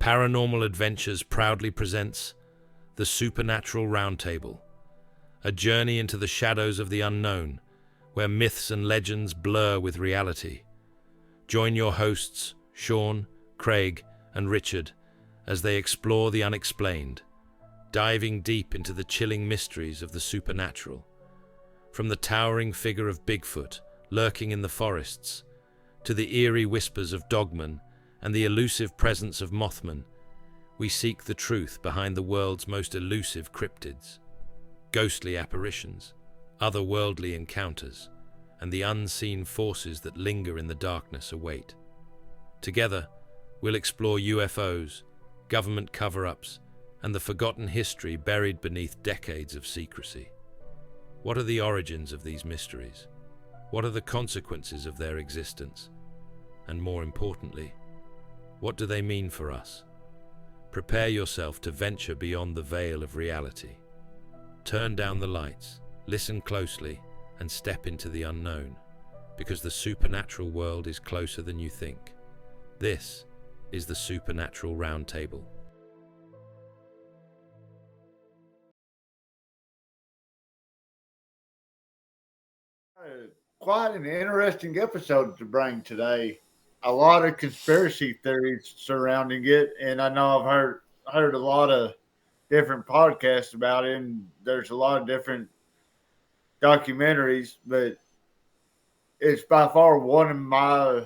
Paranormal Adventures proudly presents the Supernatural Roundtable, a journey into the shadows of the unknown, where myths and legends blur with reality. Join your hosts, Sean, Craig, and Richard, as they explore the unexplained, diving deep into the chilling mysteries of the supernatural. From the towering figure of Bigfoot lurking in the forests, to the eerie whispers of dogmen and the elusive presence of Mothman, we seek the truth behind the world's most elusive cryptids, ghostly apparitions, otherworldly encounters, and the unseen forces that linger in the darkness await. Together, we'll explore UFOs, government cover-ups, and the forgotten history buried beneath decades of secrecy. What are the origins of these mysteries? What are the consequences of their existence? And more importantly, what do they mean for us? Prepare yourself to venture beyond the veil of reality. Turn down the lights, listen closely, and step into the unknown, because the supernatural world is closer than you think. This is the Supernatural Roundtable. Quite an interesting episode to bring today. A lot of conspiracy theories surrounding it, and I know I've heard a lot of different podcasts about it, and there's a lot of different documentaries, but it's by far one of my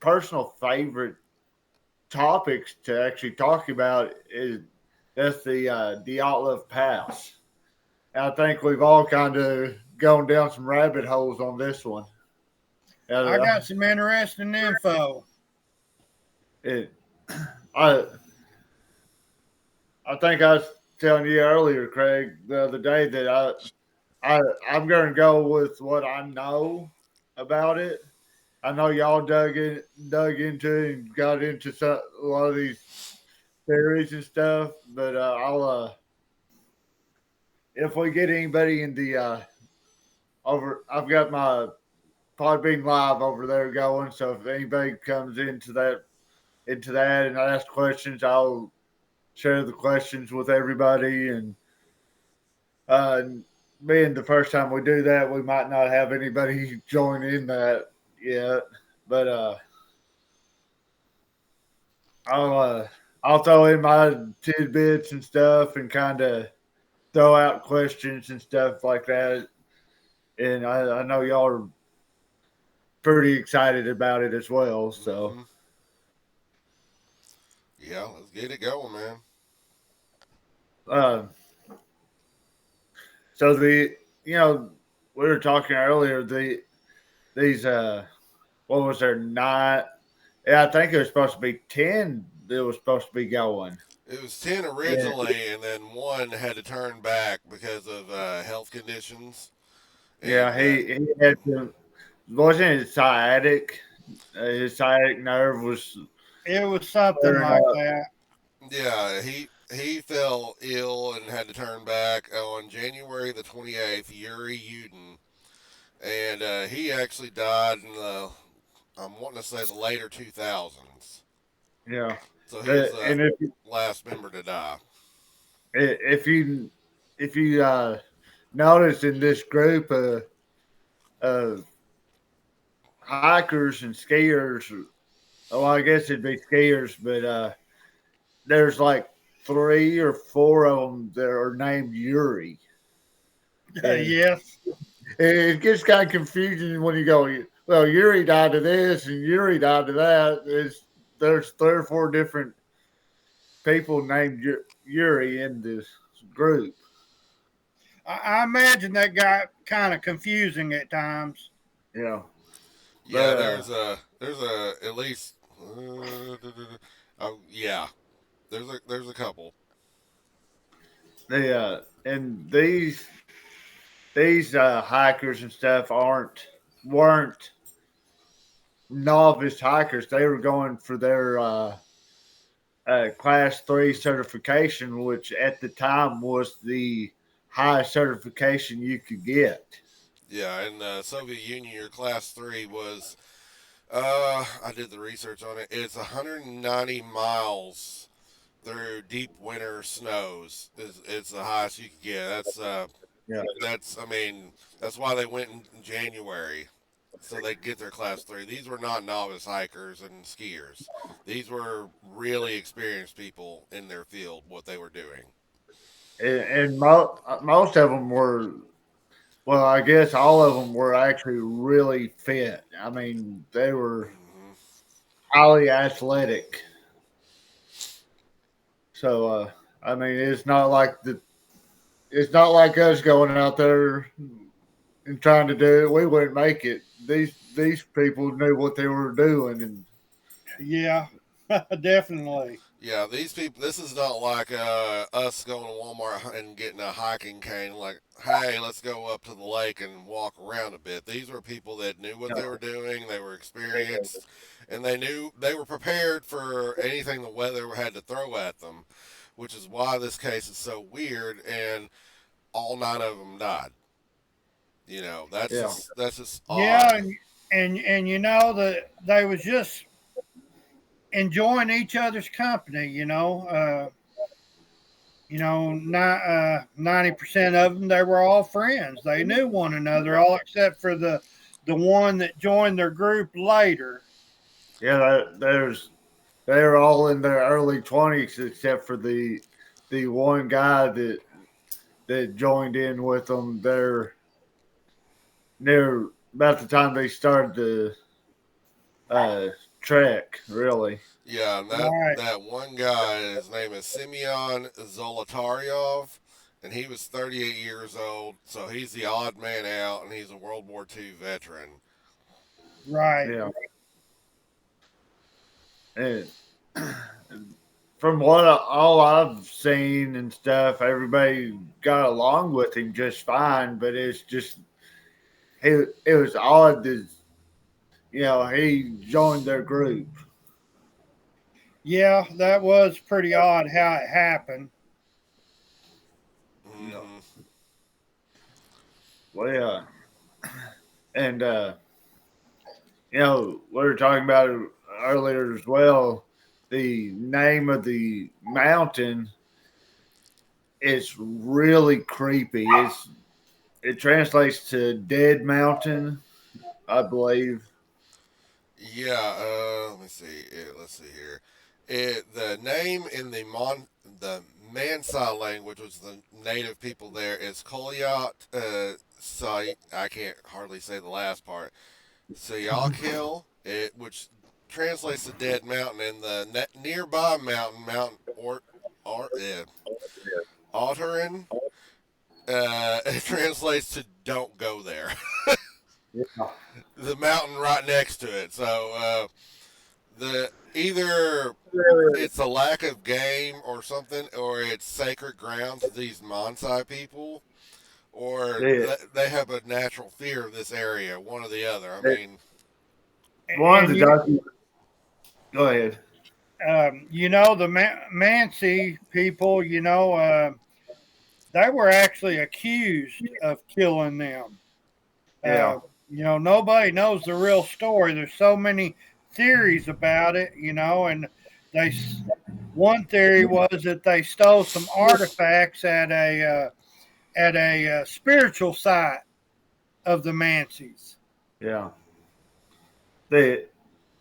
personal favorite topics to actually talk about. That's the Dyatlov Pass. And I think we've all kind of gone down some rabbit holes on this one. I got some interesting info. I think I was telling you earlier, Craig, the other day that I'm going to go with what I know about it. I know y'all dug into it and got into a lot of these theories and stuff, but if we get anybody in the I've got my Podbean Live over there going, so if anybody comes into that and ask questions, I'll share the questions with everybody. And being the first time we do that, we might not have anybody join in that yet, but I'll throw in my tidbits and stuff and kind of throw out questions and stuff like that. And I know y'all are pretty excited about it as well. So, yeah, let's get it going, man. So we were talking earlier. These what was there 9? Yeah, I think it was supposed to be 10. That was supposed to be going. It was 10 originally, and then one had to turn back because of health conditions. And, he had to. Wasn't it sciatic? His sciatic nerve was. It was something like that. Yeah, he fell ill and had to turn back on January the 28th. Ural, and he actually died in the I'm wanting to say the later 2000s. Yeah. So he was the last member to die. If you notice in this group of hikers and skiers, well, I guess it'd be skiers, but there's like 3 or 4 of them that are named Ural. Yes. It gets kind of confusing when you go, well, Ural died of this and Ural died of that. There's 3 or 4 different people named Ural in this group. I imagine that got kind of confusing at times. Yeah. Yeah, there's at least yeah, there's a couple. And these hikers and stuff weren't novice hikers. They were going for their class 3 certification, which at the time was the highest certification you could get. Yeah, in the Soviet Union, your class 3 was I did the research on it. It's 190 miles through deep winter snows. It's the highest you can get. Yeah. I mean, that's why they went in January, so they get their class 3. These were not novice hikers and skiers. These were really experienced people in their field, what they were doing. And most of them were, well, I guess all of them were actually really fit. I mean, they were Hmm. highly athletic. So, I mean, it's not like us going out there and trying to do it. We wouldn't make it. These people knew what they were doing, and Yeah, definitely. Yeah, these people. This is not like us going to Walmart and getting a hiking cane. Like, hey, let's go up to the lake and walk around a bit. These were people that knew what you they were doing. They were experienced, and they were prepared for anything the weather had to throw at them. Which is why this case is so weird, and all 9 of them died. yeah, That's just Yeah, odd. and you know that they was just enjoying each other's company. Not 90% of them, they were all friends. They knew one another, all except for the one that joined their group later. yeah. They're all in their early 20s, except for the one guy that joined in with them. They're near about the time they started the trek, really. Yeah, and Right, that one guy, his name is Semyon Zolotaryov, and he was 38 years old, so he's the odd man out, and he's a World War II veteran. right. Yeah, and from all I've seen and stuff, everybody got along with him just fine. But it's just it was odd that he joined their group. Yeah, that was pretty odd how it happened. You know, Hmm. well, yeah, and we were talking about it earlier as well. The name of the mountain is really creepy. It translates to Dead Mountain, I believe. Yeah, let me see. Let's see here. The name in the Mansi language, which is the native people there, is Kolyat Sai. I can't hardly say the last part. Sayakil, which translates to Dead Mountain, and the nearby mountain, Otterin, it translates to "Don't go there." Yeah. The mountain right next to it. So the either it's a lack of game or something, or it's sacred ground to these Mansai people, or Yeah. they have a natural fear of this area. One or the other. I It- mean, One of And the documents. Go ahead. the Mansi people, they were actually accused of killing them. Yeah. Nobody knows the real story. There's so many theories about it, and they one theory was that they stole some artifacts at a spiritual site of the Mansies. Yeah. The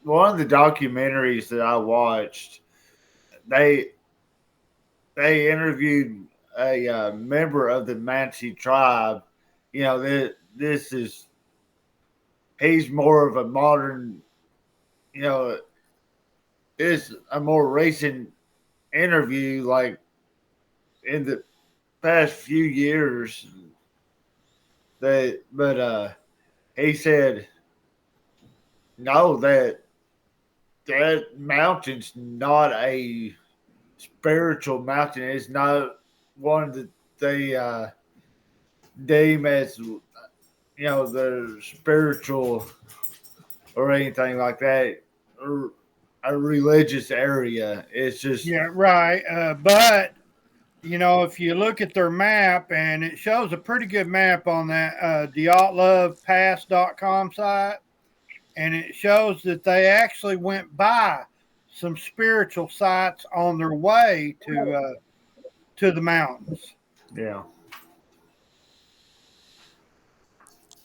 One of the documentaries that I watched, they they interviewed a member of the Mansi tribe. This is he's more of a modern. You know, it's a more recent interview, like in the past few years. But he said no, that mountain's not a spiritual mountain. It's not one that they deem as the spiritual or anything like that, or a religious area. It's just Yeah, right. But if you look at their map, and it shows a pretty good map on that Dyatlov Pass.com site, and it shows that they actually went by some spiritual sites on their way to the mountains. Yeah.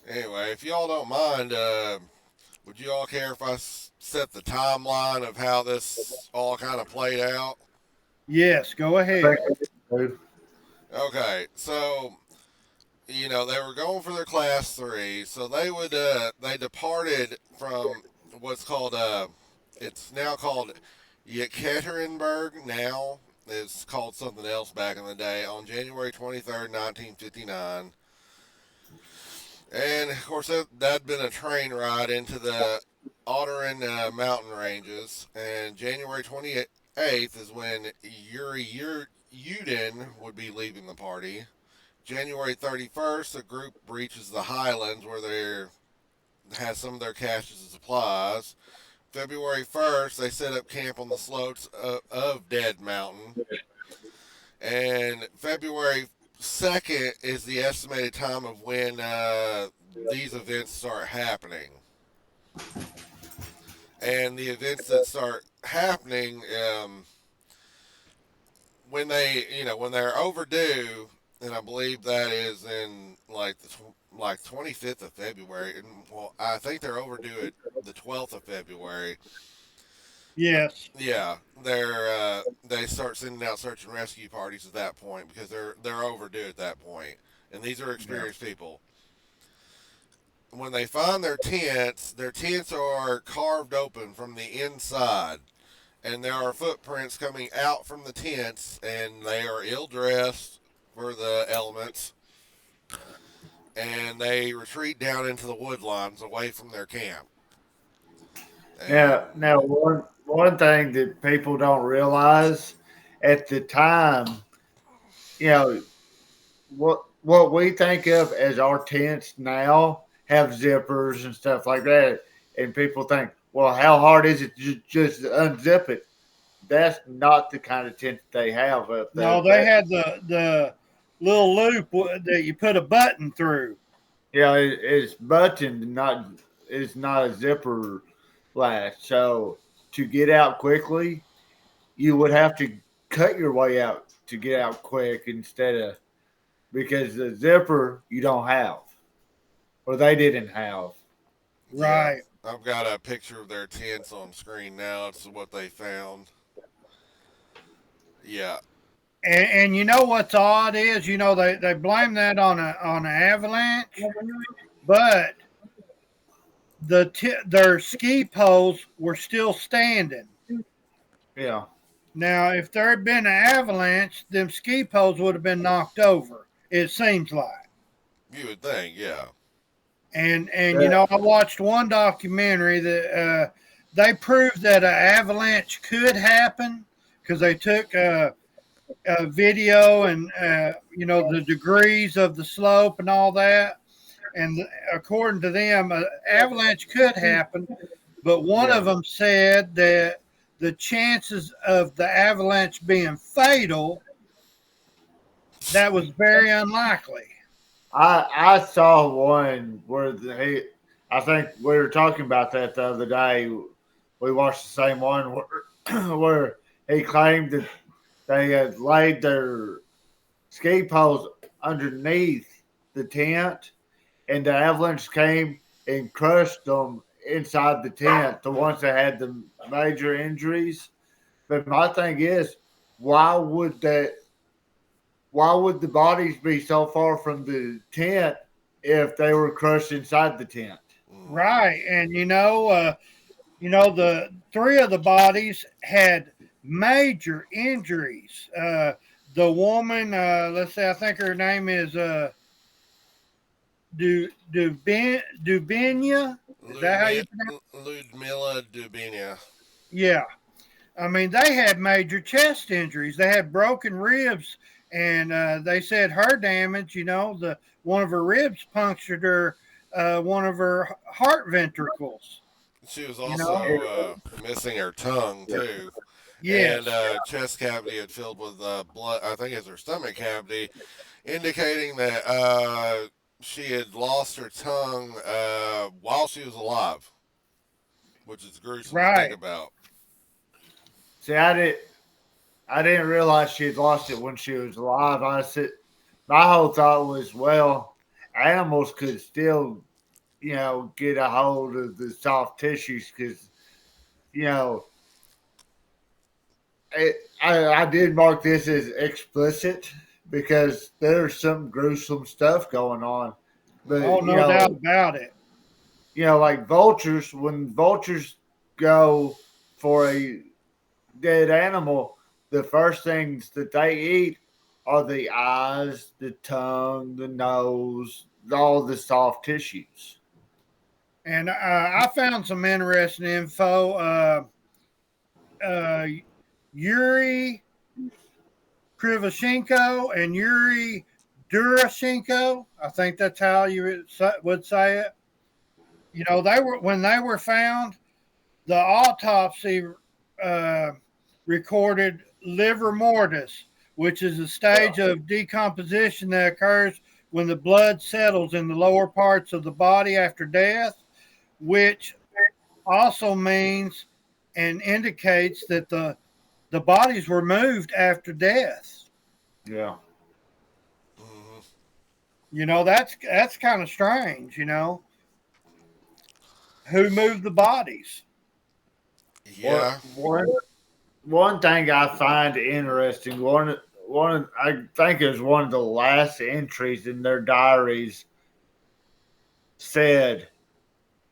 Anyway, if y'all don't mind, would you all care if I set the timeline of how this all kind of played out? Yes, go ahead. Okay, so they were going for their class 3, so they departed from what's called it's now called Yekaterinburg. Now it's called something else back in the day. On January 23rd, 1959. And of course, that'd been a train ride into the Otterin mountain ranges. And January 28th is when Ural would be leaving the party. January 31st, the group reaches the highlands where they has some of their caches of supplies. February 1st, they set up camp on the slopes of Dead Mountain. And February 2nd is the estimated time of when these events start happening. And the events that start happening when they're overdue, and I believe that is in like 25th of February. And well, I think they're overdue at the 12th of February. Yes. Yeah, they start sending out search and rescue parties at that point because they're overdue at that point, and these are experienced people. When they find their tents are carved open from the inside, and there are footprints coming out from the tents, and they are ill dressed for the elements, and they retreat down into the woodlines away from their camp. Now one thing that people don't realize at the time, what we think of as our tents now have zippers and stuff like that, and people think, well, how hard is it to just unzip it? That's not the kind of tent that they have up there. No, they had the little loop that you put a button through. Yeah, it's buttoned, it's not a zipper latch. So to get out quickly, you would have to cut your way out to get out quick instead of because the zipper you don't have or they didn't have. Right. Yeah, I've got a picture of their tents on screen now. It's what they found. Yeah. And you know what's odd is, they blame that on an avalanche, but their ski poles were still standing. Yeah. Now, if there had been an avalanche, them ski poles would have been knocked over. It seems like. You would think, yeah. And I watched one documentary that they proved that an avalanche could happen because they took a video and the degrees of the slope and all that. And according to them, an avalanche could happen, but one of them said that the chances of the avalanche being fatal, that was very unlikely. I saw one where I think we were talking about that the other day. We watched the same one where he claimed that they had laid their ski poles underneath the tent, and the avalanche came and crushed them inside the tent, the ones that had the major injuries. But my thing is, why would the bodies be so far from the tent if they were crushed inside the tent? Right. And the three of the bodies had major injuries. The woman, let's say, I think her name is Dubinia. Is that how you pronounce it? Ludmila Dubinia. Yeah. I mean, they had major chest injuries. They had broken ribs, and they said her damage, one of her ribs punctured one of her heart ventricles. She was also missing her tongue, too. Yes. And chest cavity had filled with blood, I think it's her stomach cavity, indicating that she had lost her tongue while she was alive. which is gruesome to Right. think about. See, I didn't realize she had lost it when she was alive. My whole thought was, well, animals could still, get a hold of the soft tissues because, you know, I did mark this as explicit because there's some gruesome stuff going on. But, Oh, no doubt about it. Like vultures, when vultures go for a dead animal, the first things that they eat are the eyes, the tongue, the nose, all the soft tissues. And I found some interesting info. Yuri Krivoshenko and Yuri Durashenko, I think that's how you would say it. When they were found, the autopsy recorded livor mortis, which is a stage of decomposition that occurs when the blood settles in the lower parts of the body after death, which also means and indicates that the bodies were moved after death. Yeah. That's kind of strange. Who moved the bodies? Yeah. One thing I find interesting, I think it was one of the last entries in their diaries said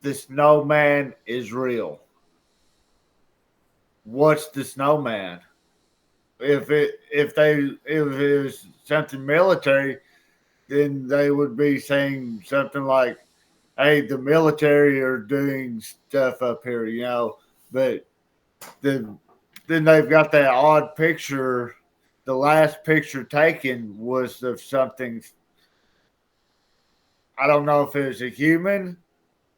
the snowman is real. What's the snowman? If it was something military, then they would be saying something like, "Hey, the military are doing stuff up here," But then they've got that odd picture. The last picture taken was of something. I don't know if it was a human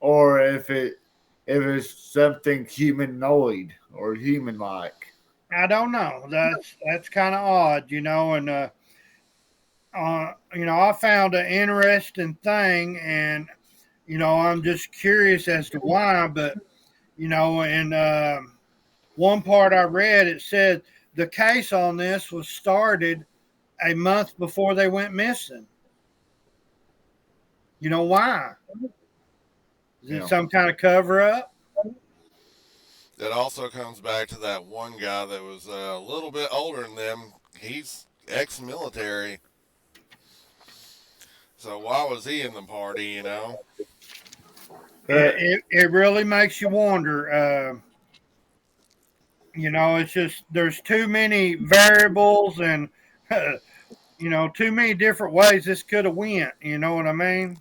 or if it was something humanoid or human like. I don't know. That's kind of odd, and I found an interesting thing, and I'm just curious as to why. But in one part I read, it said the case on this was started a month before they went missing. You know why? Is it some kind of cover up? It also comes back to that one guy that was a little bit older than them. He's ex-military. So why was he in the party, It really makes you wonder. It's just there's too many variables and too many different ways this could have went. You know what I mean?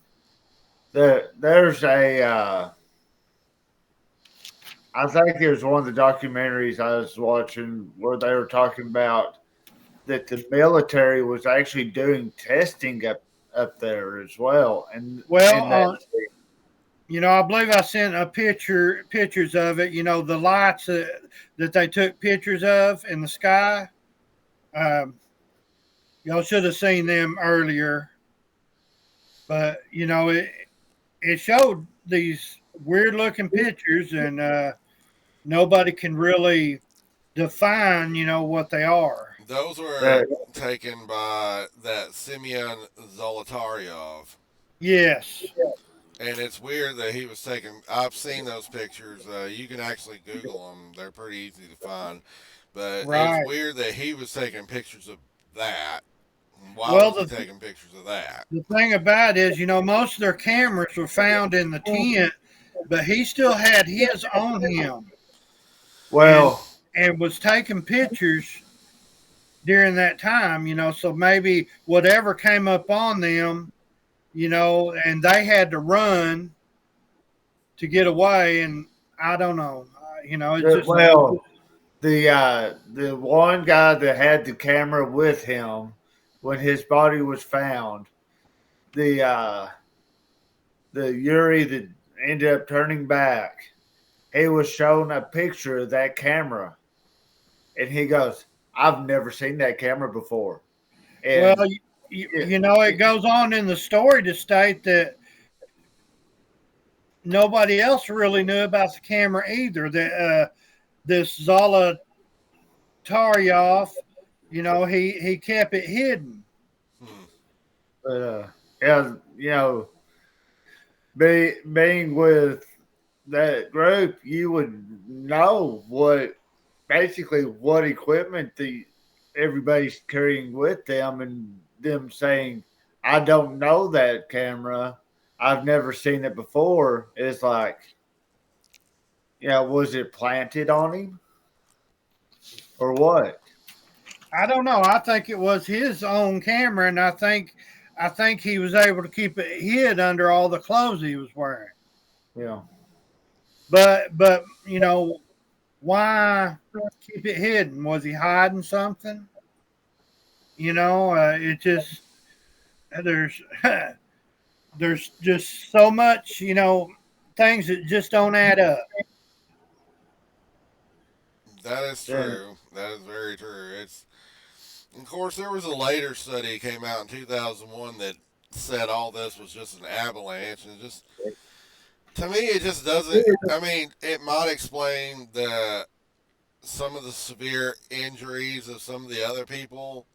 There's I think it was one of the documentaries I was watching where they were talking about that the military was actually doing testing up there as well. And I believe I sent pictures of it. The lights that they took pictures of in the sky. Y'all should have seen them earlier, but it showed these weird looking pictures, and nobody can really define what they are. Those were taken by that Simeon Zolotaryov. Yes. And it's weird that he was taking. I've seen those pictures. You can actually Google them. They're pretty easy to find. But it's weird that he was taking pictures of that. Why was he taking pictures of that? The thing about it is, most of their cameras were found in the tent, but he still had his on him. Well, and was taking pictures during that time, so maybe whatever came up on them, and they had to run to get away, and I don't know, it's just the one guy that had the camera with him when his body was found, the Yuri that ended up turning back, he was shown a picture of that camera, and he goes, "I've never seen that camera before." And, well, it goes on in the story to state that nobody else really knew about the camera either. This Zolotaryov, he kept it hidden. Hmm. But yeah, being with that group, you would know what equipment everybody's carrying with them, and them saying, "I don't know that camera. I've never seen it before." It's like, was it planted on him or what? I don't know. I think it was his own camera, and I think he was able to keep it hid under all the clothes he was wearing. Yeah, But why keep it hidden? Was he hiding something? It just there's there's just so much things that just don't add up. That is yeah, true. That is very true. Of course, there was a later study came out in 2001 that said all this was just an avalanche, and just to me, it just doesn't. I mean, it might explain the some of the severe injuries of some of the other people,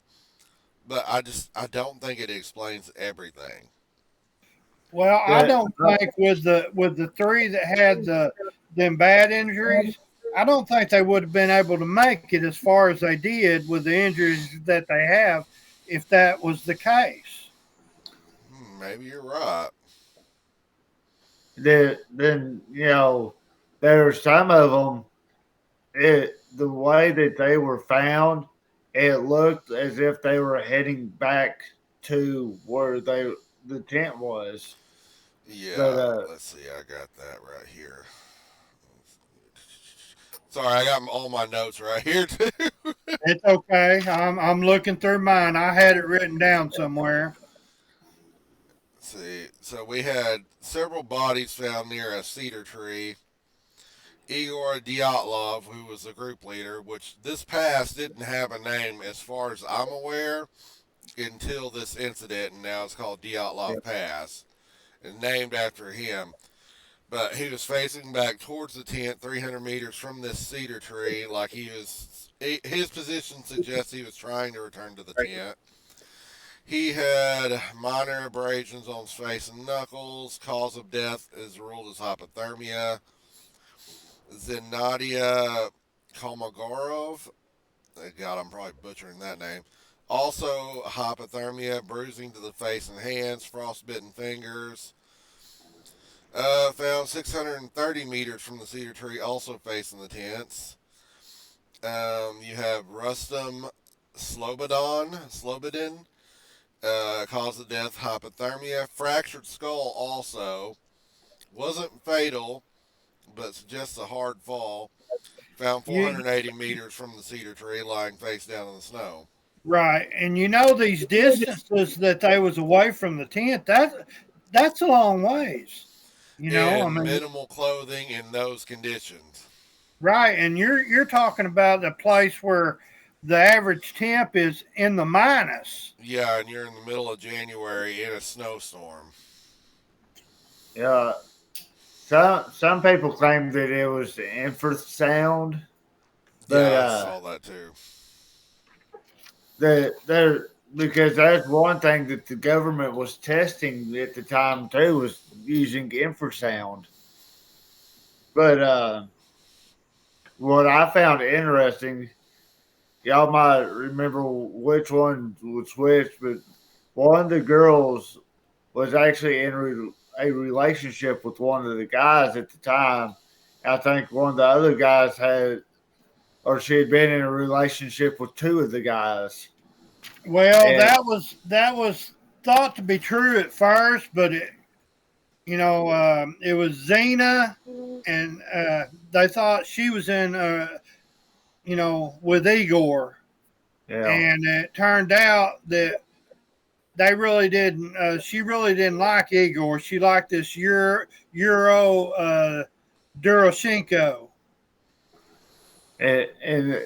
but I don't think it explains everything. Well, I yeah. don't think with the three that had them bad injuries, I don't think they would have been able to make it as far as they did with the injuries that they have, if that was the case. Maybe you're right. Then there are some of them. The way that they were found, it looked as if they were heading back to where the tent was. But Yeah, let's see. I got that right here. Sorry, I got all my notes right here too. It's okay. I'm looking through mine. I had it written down somewhere. See, so we had several bodies found near a cedar tree. Igor Dyatlov, who was the group leader, which this pass didn't have a name as far as I'm aware until this incident, and now it's called Dyatlov Pass, and named after him. But he was facing back towards the tent, 300 meters from this cedar tree, like his position suggests he was trying to return to the tent. He had minor abrasions on his face and knuckles. Cause of death is ruled as hypothermia. Zinadia Kolmogorov. God, I'm probably butchering that name. Also, hypothermia, bruising to the face and hands, frostbitten fingers. Found 630 meters from the cedar tree, also facing the tents. You have Rustam Slobodin, cause of death hypothermia. Fractured skull also. Wasn't fatal, but suggests a hard fall. Found You 480 meters from the cedar tree, lying face down in the snow. right, and these distances that they was away from the tent. That's a long ways. I In mean, minimal clothing in those conditions. right, and you're talking about a place where the average temp is in the minus. Yeah, and you're in the middle of January in a snowstorm. yeah, some people claim that it was infrasound, but Yeah, I saw that too. there because that's one thing that the government was testing at the time too, was using infrasound. But what I found interesting, y'all might remember which one was which, but one of the girls was actually in a relationship with one of the guys at the time. I think one of the other guys she had been in a relationship with two of the guys. Well, And that was thought to be true at first, but it was Xena, and they thought she was in, with Igor, yeah, and it turned out that they really didn't. She really didn't like Igor. She liked this Duroshenko. and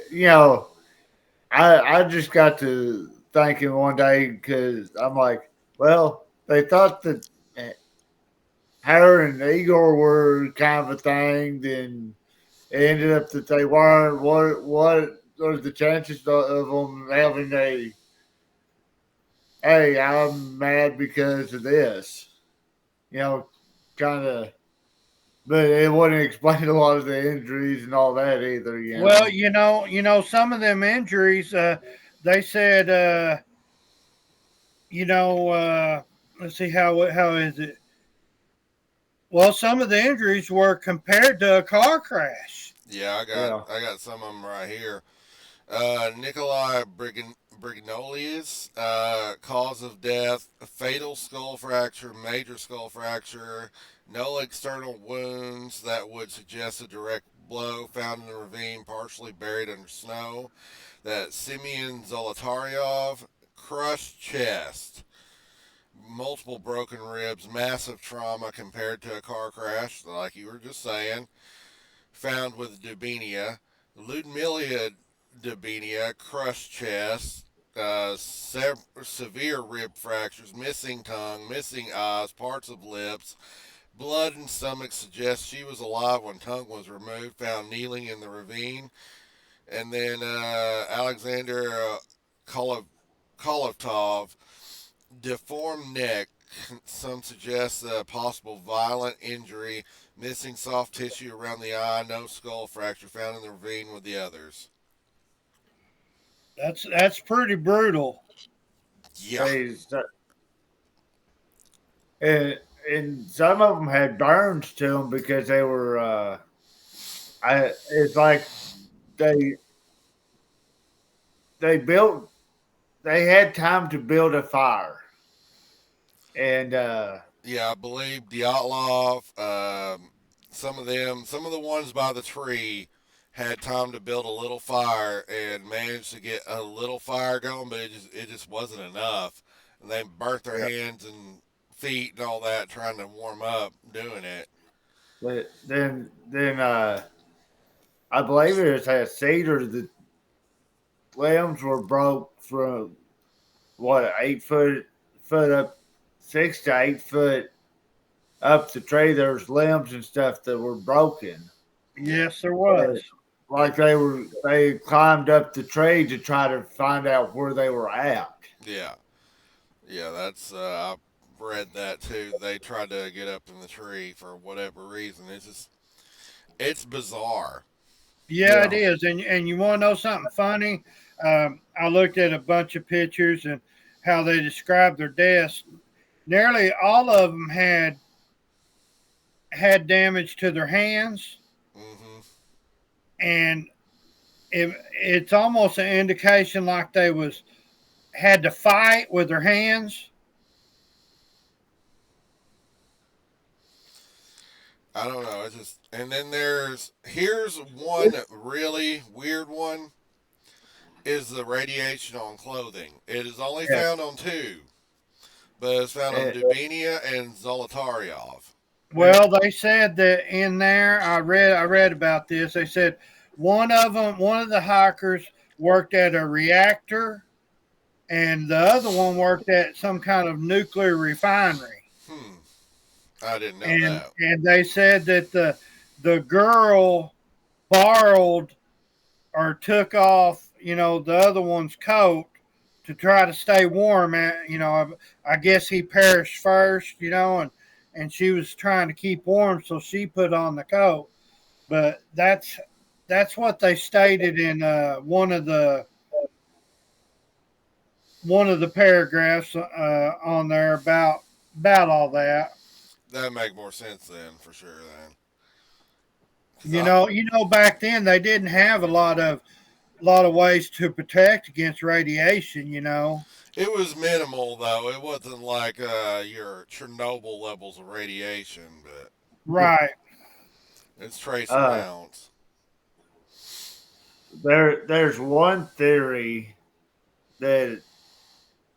I just got to thinking one day because I'm like, well, they thought that her and Igor were kind of a thing. Then it ended up that they weren't. What are the chances of them having a? Hey, I'm mad because of this. Kind of. But it wouldn't explain a lot of the injuries and all that either. Well, some of them injuries, they said, let's see how is it? Well, some of the injuries were compared to a car crash. Yeah, I got some of them right here. Nikolai Brignolius, cause of death, fatal skull fracture, major skull fracture, no external wounds that would suggest a direct blow, found in the ravine, partially buried under snow. That Simeon Zolotaryov, crushed chest, multiple broken ribs, massive trauma compared to a car crash, like you were just saying, found with Dubinia. Ludmila Dubinia, crushed chest, severe rib fractures, missing tongue, missing eyes, parts of lips, blood and stomach suggests she was alive when tongue was removed, found kneeling in the ravine. And then Alexander Kolovtov, deformed neck, some suggest a possible violent injury, missing soft tissue around the eye, no skull fracture, found in the ravine with the others. That's pretty brutal. Yeah. And some of them had burns to them because they were. It's like they had time to build a fire, and yeah, I believe Dyatlov. Some of the ones by the tree had time to build a little fire and managed to get a little fire going, but it just wasn't enough, and they burnt their hands and feet and all that trying to warm up doing it. But then I believe it was at Cedar. The limbs were broke from 8 foot up, 6 to 8 foot up the tree. There's limbs and stuff that were broken. Yes, there was. Like they climbed up the tree to try to find out where they were at. Yeah, that's I read that too. They tried to get up in the tree for whatever reason. It's bizarre. Yeah, it is. And you want to know something funny? I looked at a bunch of pictures and how they described their deaths. Nearly all of them had damage to their hands, and it's almost an indication like they had to fight with their hands. I don't know. It's just, and then here's one really weird one. Is the radiation on clothing? It is only found on 2, but it's found on Dubinia and Zolotaryov. Well, they said that in there. I read about this. They said one of the hikers worked at a reactor, and the other one worked at some kind of nuclear refinery. I didn't know that. And they said that the girl borrowed or took off, the other one's coat to try to stay warm. I guess he perished first, and she was trying to keep warm, so she put on the coat. But that's what they stated in one of the paragraphs on there about all that. That'd make more sense then, for sure. Then, back then they didn't have a lot of ways to protect against radiation. It was minimal though. It wasn't like your Chernobyl levels of radiation, but right. It's trace amounts. There's one theory that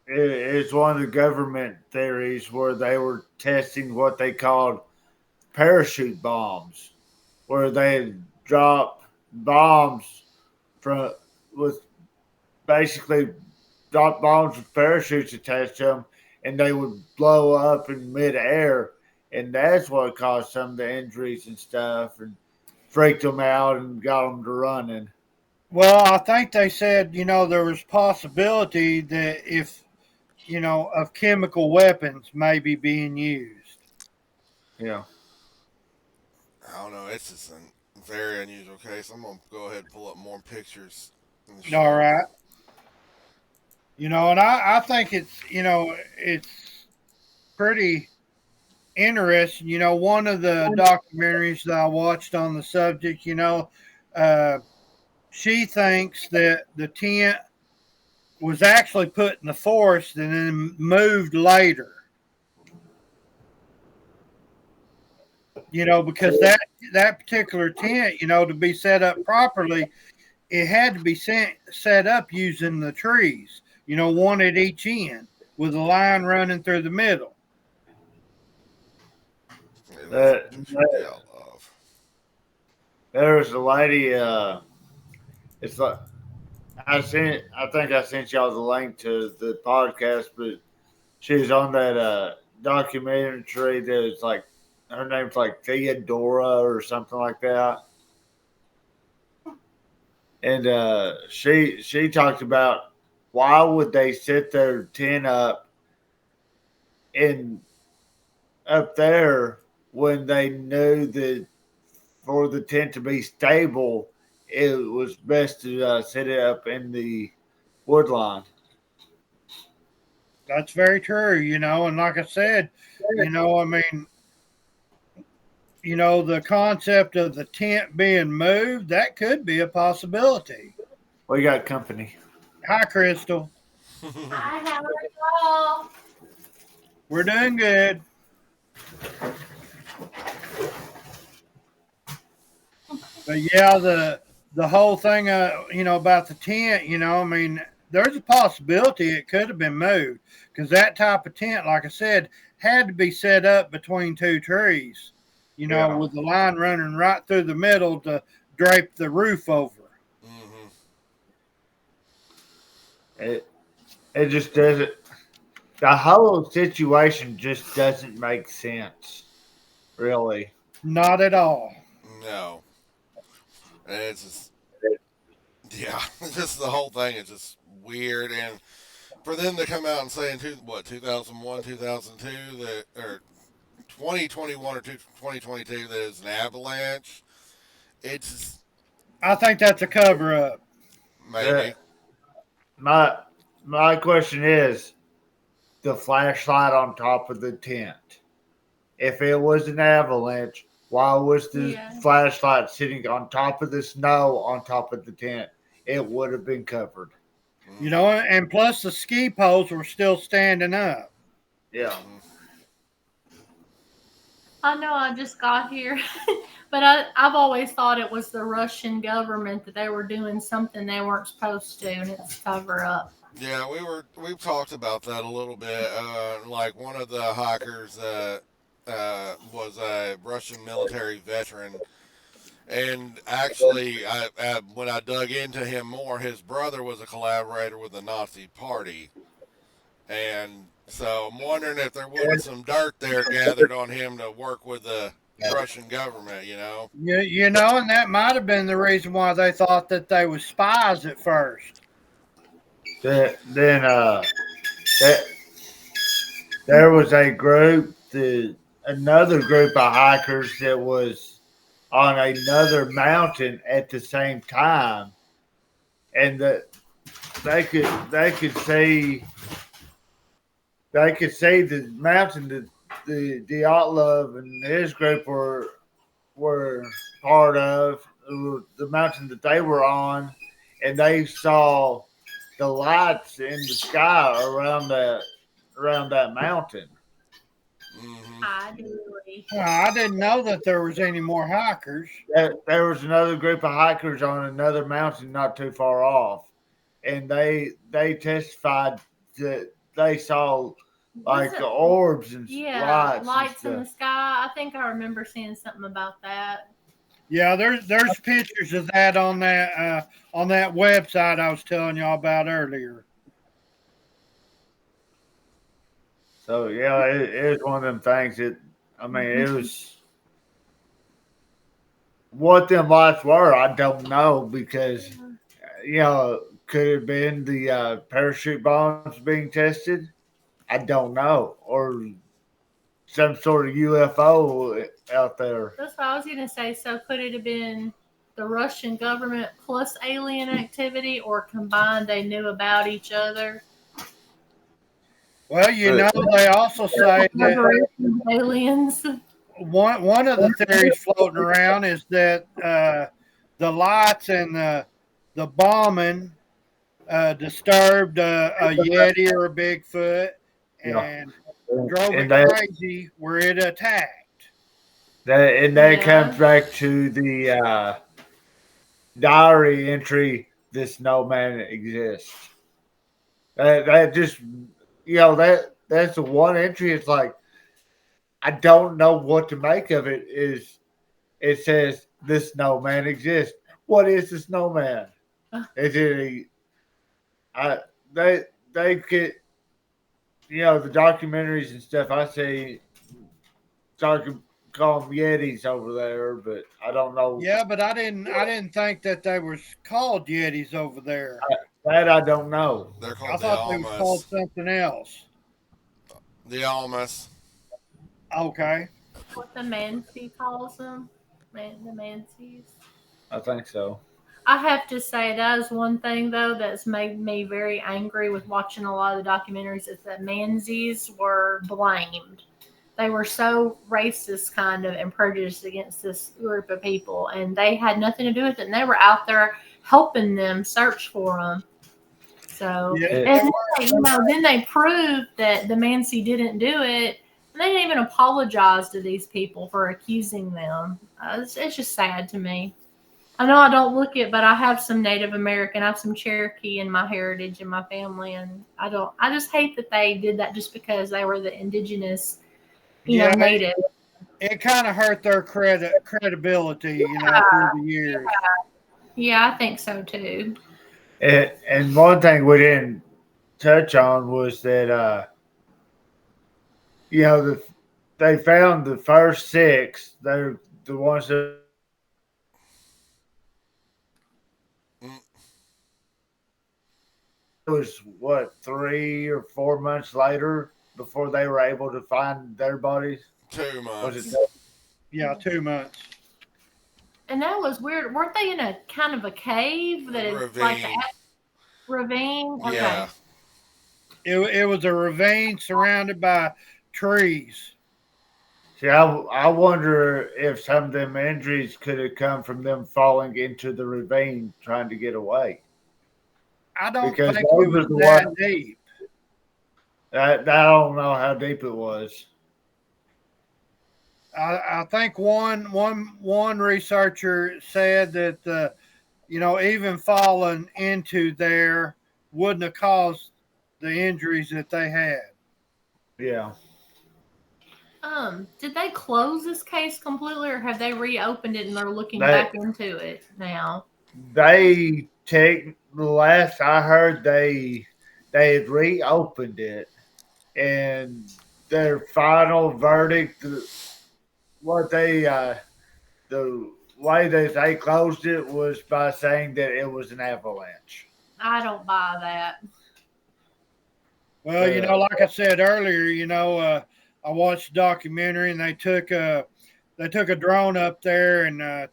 it's one of the government theories where they were testing what they called parachute bombs, where they drop bombs with parachutes attached to them, and they would blow up in midair, and that's what caused some of the injuries and stuff, and freaked them out and got them to running. Well, I think they said, there was possibility that if, of chemical weapons maybe being used. Yeah. I don't know. It's just a very unusual case. I'm gonna go ahead and pull up more pictures. All right. And I think it's pretty interesting. One of the documentaries that I watched on the subject, she thinks that the tent was actually put in the forest and then moved later. Because that particular tent, to be set up properly, it had to be set up using the trees, one at each end with a line running through the middle. There was a lady. It's like I think I sent y'all the link to the podcast, but she was on that documentary. That's like her name's like Theodora or something like that. And she talked about why would they set their tent up up there when they knew that for the tent to be stable, it was best to set it up in the woodline. That's very true, and like I said, the concept of the tent being moved, that could be a possibility. We got company. Hi, Crystal. Hi, how are y'all? We're doing good. But yeah, the whole thing, about the tent, there's a possibility it could have been moved because that type of tent, like I said, had to be set up between two trees, with the line running right through the middle to drape the roof over. Mm-hmm. It just doesn't. The whole situation just doesn't make sense, really. Not at all. No. And it's just, yeah, just the whole thing is just weird. And for them to come out and say in 2001, 2002, that, or 2021 or 2022, that it's an avalanche, it's. I think that's a cover up. Maybe. My question is the flashlight on top of the tent. If it was an avalanche, why was the flashlight sitting on top of the snow on top of the tent? It would have been covered. And plus the ski poles were still standing up. Yeah. I know I just got here, but I've always thought it was the Russian government that they were doing something they weren't supposed to, and it's cover up. Yeah, we've talked about that a little bit. Like one of the hikers was a Russian military veteran, and actually, when I dug into him more, his brother was a collaborator with the Nazi Party, and so I'm wondering if there wasn't some dirt there gathered on him to work with the Russision government. And that might have been the reason why they thought that they were spies at first. Then there was a group, another group of hikers that was on another mountain at the same time, and they could see the mountain that the Dyatlov and his group were part of, the mountain that they were on, and they saw the lights in the sky around that mountain. Mm-hmm. I didn't know that there was any more hikers. There was another group of hikers on another mountain not too far off, and they testified that they saw like orbs and lights in the sky. I think I remember seeing something about that. Yeah, there's pictures of that on that website I was telling y'all about earlier. So yeah, it is one of them things that I mean, it was what them lights were. I don't know because could it have been the parachute bombs being tested? I don't know, or some sort of UFO out there. That's what I was gonna say. So could it have been the Russian government plus alien activity, or combined? They knew about each other. Well, they also say that Aliens. one of the theories floating around is that the lights and the bombing disturbed a Yeti or a Bigfoot and drove it crazy where it attacked. That comes back to the diary entry. This snowman exists. That just that's the one entry. It's like I don't know what to make of it. It says this snowman exists. What is the snowman? Is it they could the documentaries and stuff I see call them Yetis over there, but I don't know. Yeah, but I didn't think that they were called Yetis over there. That I don't know. They're called I thought they were called something else. The Almas. Okay. What the Mansi calls them? The Mansis. I think so. I have to say that is one thing though that's made me very angry with watching a lot of the documentaries is that Mansis were blamed. They were so racist kind of and prejudiced against this group of people, and they had nothing to do with it, and they were out there helping them search for them. So, and then they proved that the Mansi didn't do it, and they didn't even apologize to these people for accusing them. It's just sad to me. I know I don't look it, but I have some Native American, I have some Cherokee in my heritage and my family, and I just hate that they did that just because they were the indigenous, native. It kind of hurt their credibility, through the years. Yeah, I think so too. And one thing we didn't touch on was that they found the first 6. They're the ones that it was 3 or 4 months later before they were able to find their bodies. 2 months. Was it? Yeah, 2 months. And that was weird. Weren't they in a kind of a cave that is like a ravine? Okay. Yeah. It was a ravine surrounded by trees. See, I wonder if some of them injuries could have come from them falling into the ravine trying to get away. I don't think it was that deep. I don't know how deep it was. I think one researcher said that even falling into there wouldn't have caused the injuries that they had. Yeah. Did they close this case completely, or have they reopened it and they're looking back into it now? The last I heard, they had reopened it, and their final verdict, the way that they closed it was by saying that it was an avalanche. I don't buy that. Well, like I said earlier, I watched a documentary and they took a drone up there and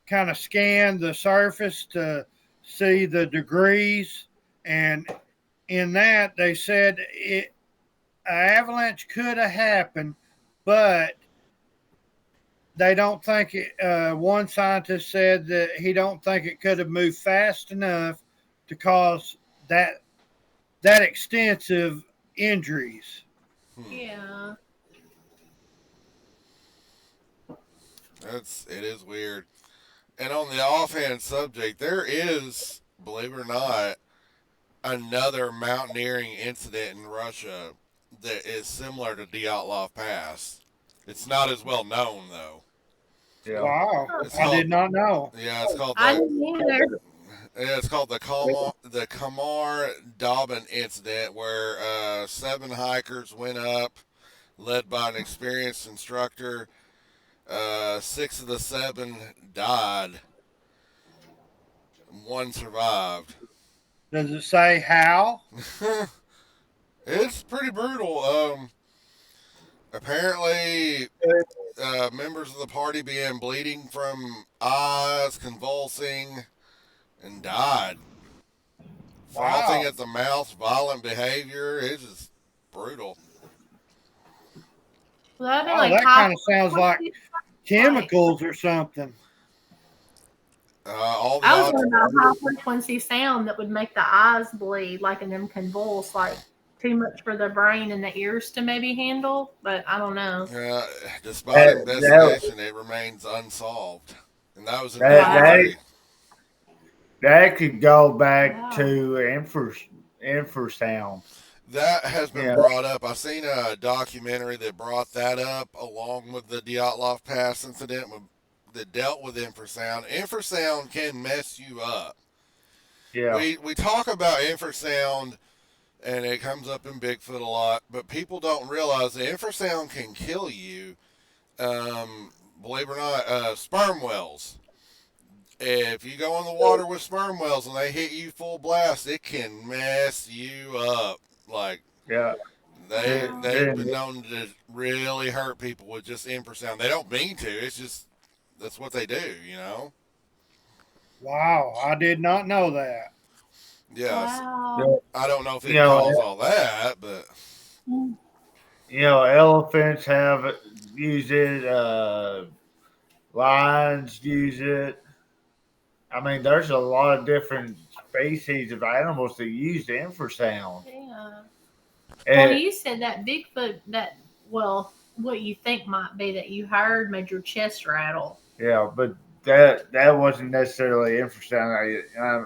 kind of scanned the surface to see the degrees, and in that they said an avalanche could have happened, but they don't think it. One scientist said that he don't think it could have moved fast enough to cause that extensive injuries. Yeah. It is weird. And on the offhand subject, there is, believe it or not, another mountaineering incident in Russia that is similar to Dyatlov Pass. It's not as well known though. Yeah. Wow, I did not know. Yeah, it's called. I didn't either. Yeah, it's called the Kamar Dobbin incident, where 7 hikers went up led by an experienced instructor. 6 of the 7 died. 1 survived. Does it say how? It's pretty brutal. Apparently, members of the party began bleeding from eyes, convulsing, and died. Frothing Wow. at the mouth, violent behavior. It's just brutal. Well, that'd be Oh, like that high kind of sounds like frequency. chemicals or something. All the I was odds. wondering about high frequency sound that would make the eyes bleed, like and them convulse, like too much for the brain and the ears to maybe handle. But I don't know. Despite That- investigation, it remains unsolved. And that was in That- February. That could go back Wow. to infrasound. That has been Yeah. brought up. I seen a documentary that brought that up along with the Dyatlov Pass incident that dealt with infrasound. Infrasound can mess you up. Yeah. We talk about infrasound and it comes up in Bigfoot a lot, but people don't realize that infrasound can kill you. Believe it or not, sperm whales. If you go in the water with sperm whales and they hit you full blast, it can mess you up. Like, Yeah. they've Yeah. been known to really hurt people with just infrasound. They don't mean to. It's just, that's what they do, you know? Wow, I did not know that. Yes. Wow. I don't know if it You know, caused all that, but Elephants have used it. Lions use it. I mean, there's a lot of different species of animals that use infrasound. Yeah. And, Well, you said that Bigfoot, what you think might be that you heard made your chest rattle. yeah, but that wasn't necessarily infrasound.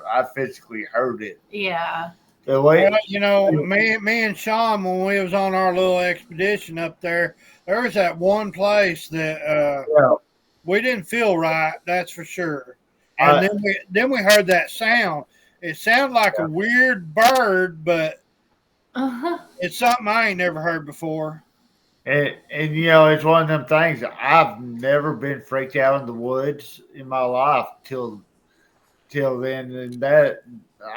I physically heard it. Yeah. The way, Well, you know, me and Sean, when we was on our little expedition up there was that one place that yeah, we didn't feel right. That's for sure. And then we heard that sound. It sounded like a weird bird, but Uh-huh. it's something I ain't never heard before. and it's one of them things. I've never been freaked out in the woods in my life till then, and that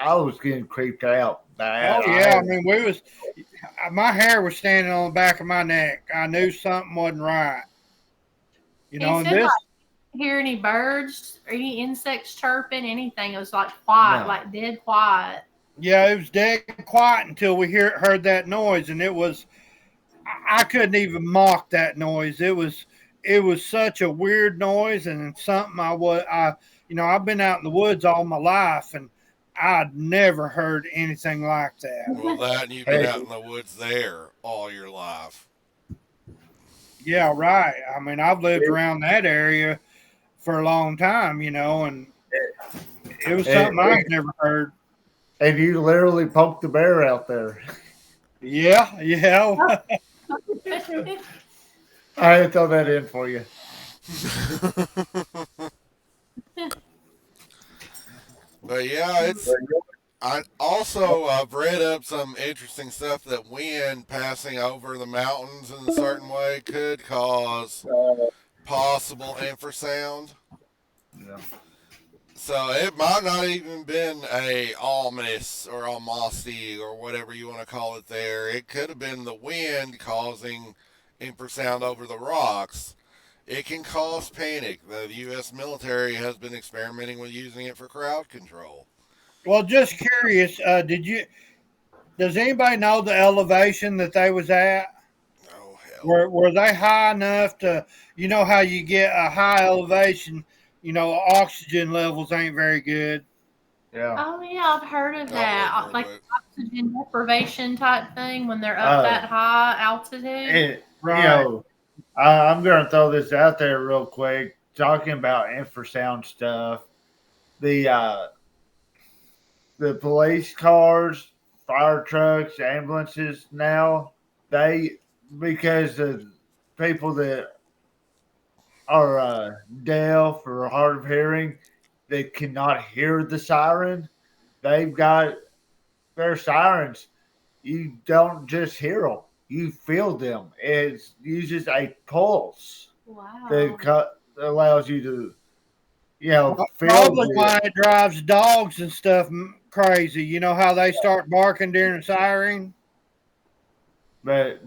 I was getting creeped out bad. Oh yeah, I mean my hair was standing on the back of my neck. I knew something wasn't right. You know, You and said this like hear any birds or any insects chirping, anything. It was like quiet, No. like dead quiet. yeah, it was dead quiet until we heard that noise, and it was I couldn't even mock that noise. It was such a weird noise, and something I've been out in the woods all my life, and I'd never heard anything like that. well, that and you've been out in the woods there all your life. Yeah, right. I mean, I've lived around that area for a long time, you know, and it was something I've never heard. And you literally poked the bear out there. Yeah. I had to throw that in for you. But yeah, I've read up some interesting stuff that wind passing over the mountains in a certain way could cause possible infrasound. Yeah. So it might not even been a Almas or Almasi or whatever you want to call it there. It could have been the wind causing infrasound over the rocks. It can cause panic. The U.S. military has been experimenting with using it for crowd control. Well, just curious, does anybody know the elevation that they was at? Oh, hell. Were they high enough to, you know how you get a high elevation, you know, oxygen levels ain't very good. Yeah. Oh yeah, I've heard of that. I'll look Like real quick. oxygen deprivation type thing when they're up that high altitude. Right. I'm going to throw this out there real quick. Talking about infrasound stuff, the police cars, fire trucks, ambulances now, because of people that are deaf or hard of hearing, they cannot hear the siren. They've got their sirens. You don't just hear them. you feel them. It uses a pulse Wow. that allows you to, feel Probably it. why it drives dogs and stuff crazy. You know how they start barking during a siren? But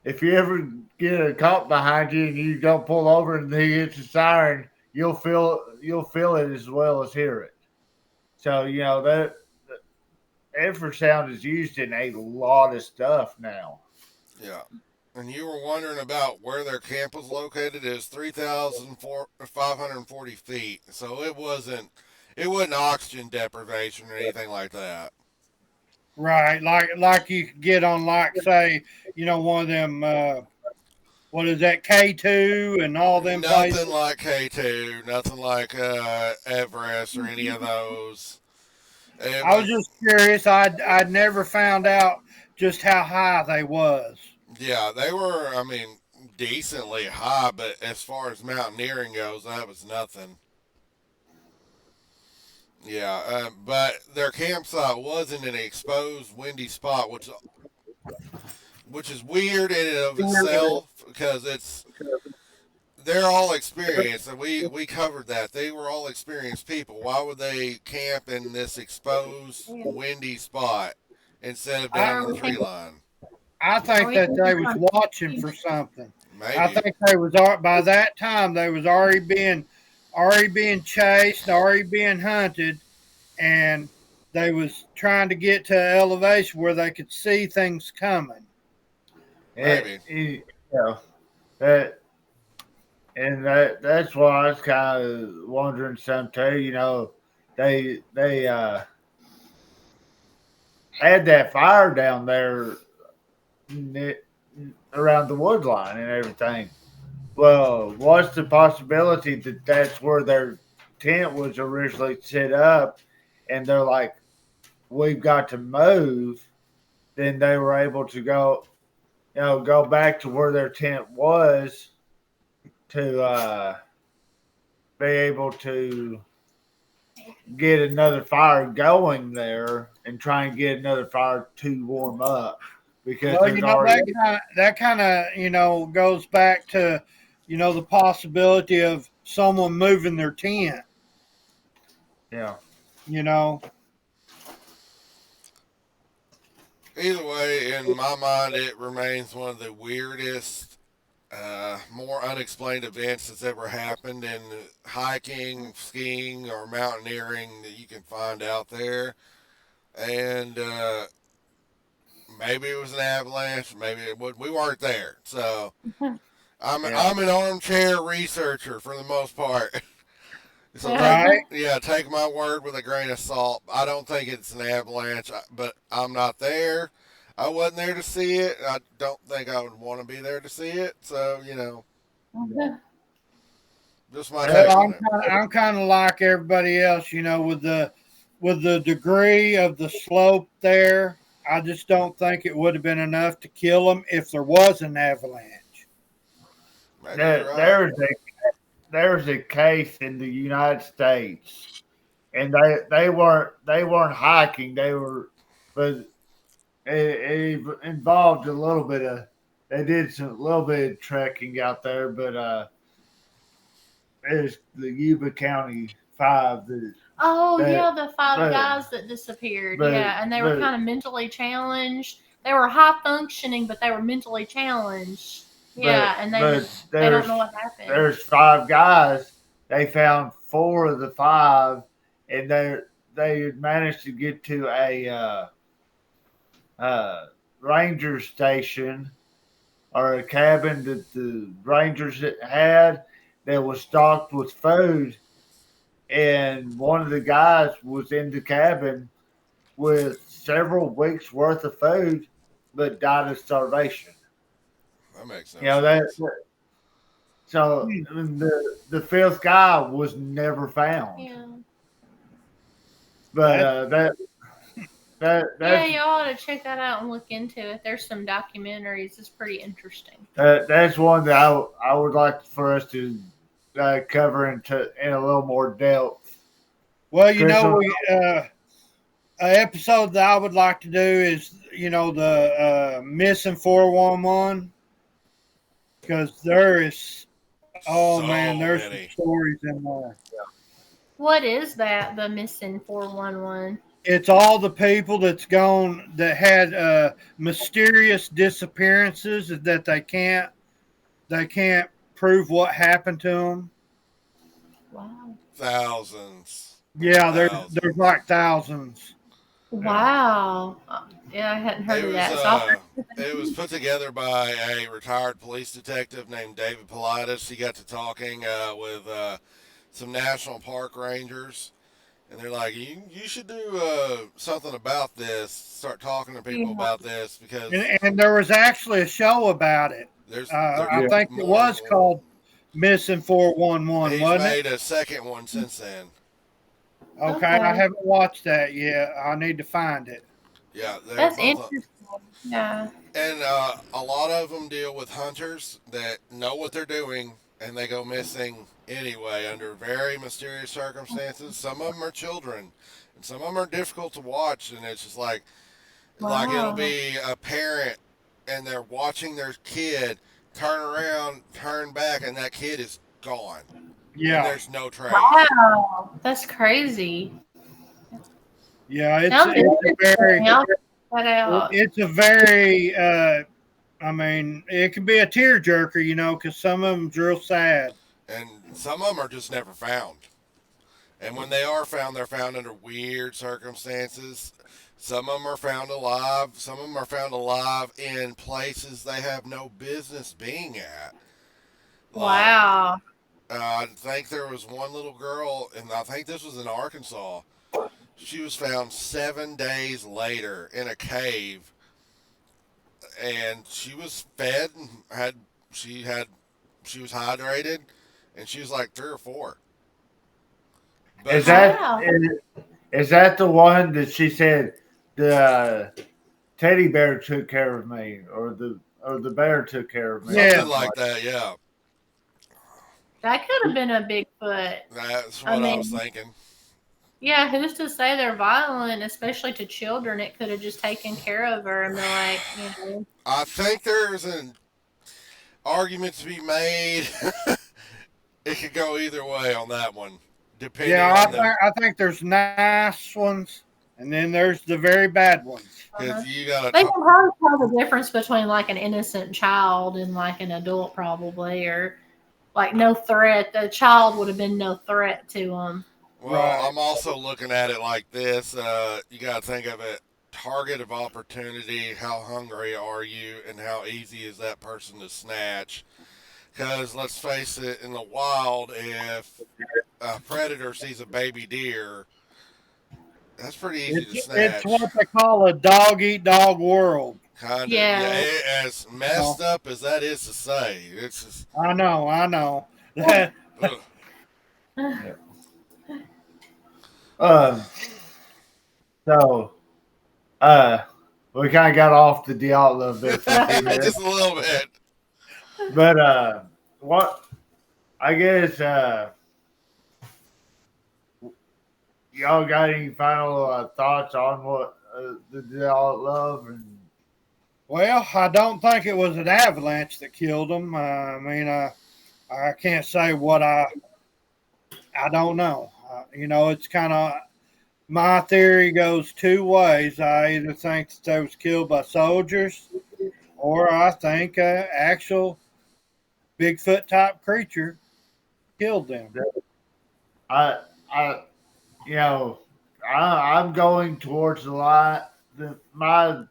if you ever get a cop behind you and you don't pull over and he hits a siren, you'll feel it as well as hear it. So that infrasound is used in a lot of stuff now. Yeah. And you were wondering about where their camp was located. It was 3,540 feet, so it wasn't oxygen deprivation or anything like that. Right, like you could get on, like, say, one of them. What is that, K2 and all them places? Nothing like K2, nothing like Everest or any of those. I was just curious. I'd never found out just how high they was. Yeah, they were, I mean, decently high, but as far as mountaineering goes, that was nothing. Yeah, but their campsite was in an exposed, windy spot, which is weird in and of itself because they're all experienced, and we covered that. They were all experienced people. Why would they camp in this exposed, windy spot instead of down in the tree line? I think that they was watching for something. Maybe. I think they was by that time they was already being chased, already being hunted, and they was trying to get to an elevation where they could see things coming. Maybe. That's why I was kind of wondering some too. They had that fire down there around the wood line and everything. Well, what's the possibility that that's where their tent was originally set up, and they're like, we've got to move? Then they were able to go back to where their tent was to be able to get another fire going there and try and get another fire to warm up. Because that kind of goes back to the possibility of someone moving their tent. Yeah. Either way, in my mind, it remains one of the weirdest, more unexplained events that's ever happened in hiking, skiing, or mountaineering that you can find out there. And maybe it was an avalanche, maybe it would. We weren't there, so I'm an armchair researcher for the most part. So take my word with a grain of salt. I don't think it's an avalanche, but I'm not there. I wasn't there to see it. I don't think I would want to be there to see it. So just my take on it. I'm kind of like everybody else, with the degree of the slope there. I just don't think it would have been enough to kill them if there was an avalanche. There's a case in the United States, and they weren't hiking. But it involved a little bit of. They did a little bit of trekking out there, but it's the Yuba County 5. The 5 guys that disappeared. And they were kind of mentally challenged. They were high functioning, but they were mentally challenged. And they don't know what happened. There's 5 guys. They found 4 of the 5, and they managed to get to a ranger station or a cabin that the rangers had that was stocked with food. And one of the guys was in the cabin with several weeks worth of food, but died of starvation. That makes sense. So the 5th guy was never found. Yeah. But you ought to check that out and look into it. There's some documentaries. It's pretty interesting. That's one that I would like for us to cover in a little more depth. Well, episode that I would like to do is, the missing 411, because there is, oh So man, there's some many. stories in there. What is that? The missing 411. It's all the people that's gone that had mysterious disappearances that they can't prove what happened to them. Wow. Thousands. Yeah, Thousands. there's like thousands. Wow. Yeah, I hadn't heard of that. It was put together by a retired police detective named David Politis. He got to talking with some national park rangers, and they're like, you should do something about this. Start talking to people about this, because And there was actually a show about it. I think it was called Missing 411, he's wasn't made it? a second one since then. Okay, I haven't watched that yet. I need to find it. Yeah, That's interesting. Yeah. And a lot of them deal with hunters that know what they're doing, and they go missing anyway under very mysterious circumstances. Some of them are children, and some of them are difficult to watch. And it's just like it'll be a parent, and they're watching their kid turn around, turn back, and that kid is gone. Yeah, and there's no trace. Wow, that's crazy. Yeah, it's a very. I mean, it can be a tearjerker, because some of them's real sad. And some of them are just never found. And when they are found, they're found under weird circumstances. Some of them are found alive. Some of them are found alive in places they have no business being at. Wow. I think there was one little girl, and I think this was in Arkansas. She was found 7 days later in a cave, and she was fed and she was hydrated, and she was like 3 or 4. But is that the one that she said the teddy bear took care of me, or the bear took care of me? Something like that, yeah. That could have been a Bigfoot. That's what I was thinking. Yeah, who's to say they're violent, especially to children? It could have just taken care of her and been like, I think there's an argument to be made. It could go either way on that one, depending. Yeah, I think there's nice ones, and then there's the very bad ones. You gotta. They can probably tell the difference between like an innocent child and like an adult, probably, or like no threat. The child would have been no threat to them. Well, right. I'm also looking at it like this. You got to think of it: target of opportunity. How hungry are you, and how easy is that person to snatch? Because let's face it, in the wild, if a predator sees a baby deer, that's pretty easy to snatch. It's what they call a dog-eat-dog world. Kind of. Yeah. As messed up as that is to say, it's just. I know. So, we kind of got off the Dyatlov bit. Just a little bit. But, what, I guess, y'all got any final thoughts on what the Dyatlov? And well, I don't think it was an avalanche that killed him. I can't say what I don't know. It's kind of, my theory goes 2 ways. I either think that they was killed by soldiers, or I think an actual Bigfoot type creature killed them. I'm going towards the light. My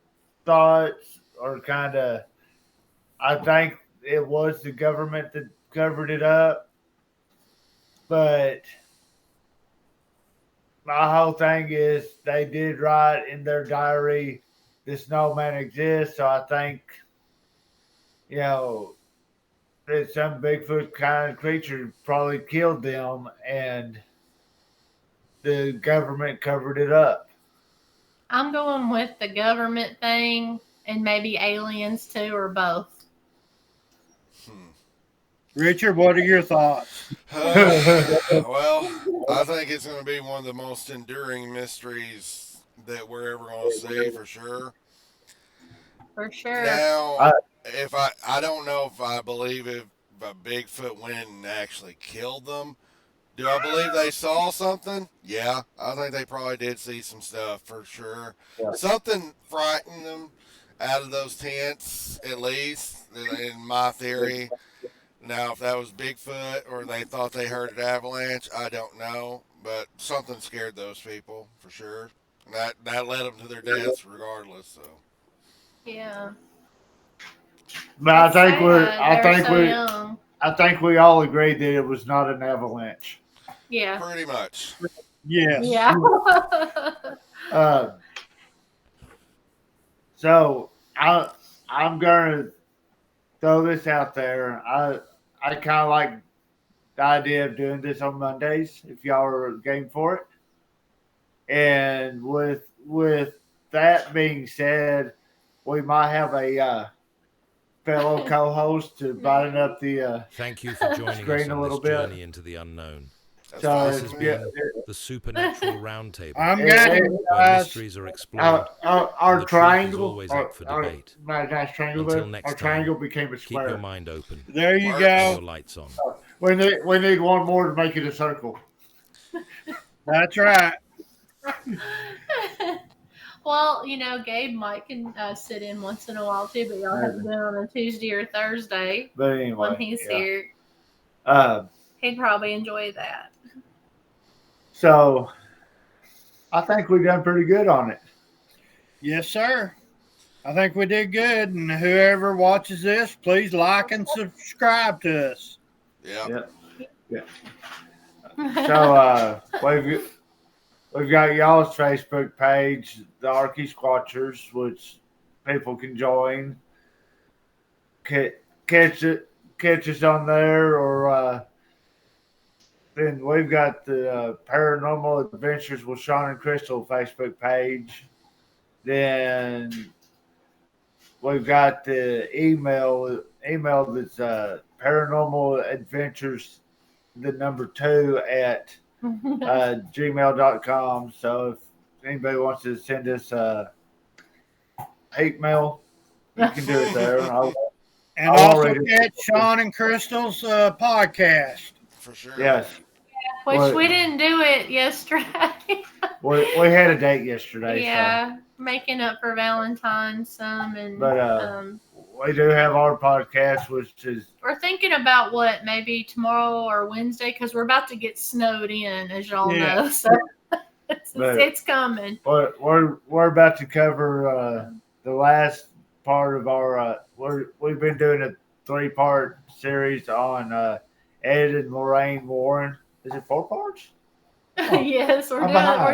thoughts are kind of, I think it was the government that covered it up, but my whole thing is they did write in their diary, this snowman exists. So I think, that some Bigfoot kind of creature probably killed them, and the government covered it up. I'm going with the government thing and maybe aliens too, or both. Richard, what are your thoughts? Well, I think it's going to be one of the most enduring mysteries that we're ever going to see for sure. For sure. Now, if I don't know if I believe if a Bigfoot went and actually killed them. Do I believe they saw something? Yeah, I think they probably did see some stuff for sure. Yeah. Something frightened them out of those tents, at least, in my theory. Now, if that was Bigfoot or they thought they heard an avalanche, I don't know. But something scared those people for sure. That led them to their deaths regardless. So. Yeah. But Young. I think we all agreed that it was not an avalanche. Yeah. Pretty much. Yes. Yeah. So I'm gonna throw this out there. I kind of like the idea of doing this on Mondays if y'all are game for it. And with that being said, we might have a fellow co-host to brighten up the Thank you for joining us screen a on little this bit. journey into the unknown. So This has been the Supernatural Roundtable, I'm Hey, getting where mysteries are explored our and the truth is triangle, always up for debate. nice triangle. Until There, next our time, triangle became a Keep your square. mind open There you Works. and your go. lights on. We need one more to make it a circle. That's right. Well, Gabe might can sit in once in a while too, but y'all have to do it on a Tuesday or Thursday But anyway, when he's here. He'd probably enjoy that. So I think we done pretty good on it. Yes, sir. I think we did good. And whoever watches this, please like and subscribe to us. Yeah. So we've got y'all's Facebook page, the Arky Squatchers, which people can join. Catch us on there, or then we've got the Paranormal Adventures with Sean and Crystal Facebook page. Then we've got the email that's Paranormal Adventures, the number 2 at gmail.com. So if anybody wants to send us hate mail, you can do it there. And I'll also already- catch Sean and Crystal's podcast. For sure. Yes. Which we didn't do it yesterday. We had a date yesterday. Yeah, making up for Valentine's and But we do have our podcast, which is we're thinking about maybe tomorrow or Wednesday because we're about to get snowed in, as y'all know. So it's coming. we're about to cover the last part of our. We've been doing a 3-part series on Ed and Lorraine Warren. Is it 4 parts? Yes, we're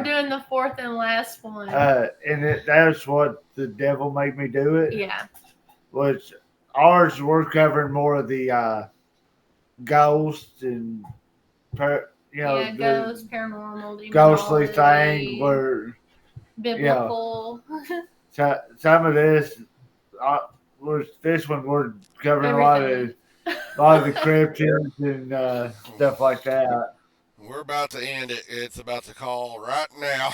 doing the 4th and last one. And that's what the devil made me do it. Yeah. Which ours we're covering more of the ghosts and ghosts, paranormal, ghostly thing demonology, where biblical. some of this this one we're covering a lot of the cryptids and stuff like that. We're about to end it. It's about to call right now.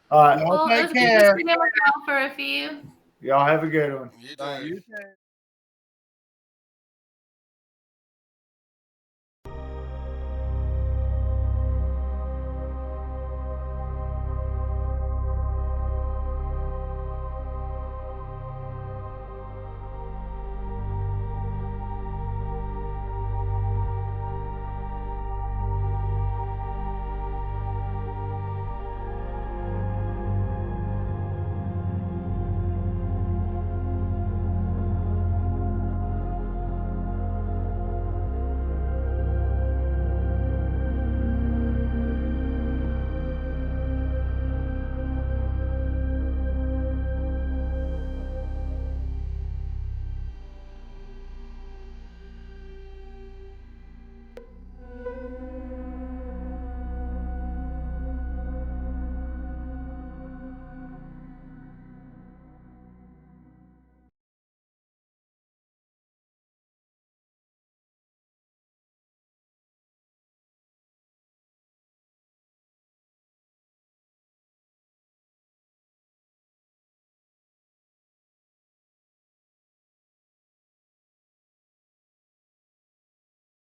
All right, Y'all Well, take it's care. good to see y'all for a few. y'all have a good one. You too. You too.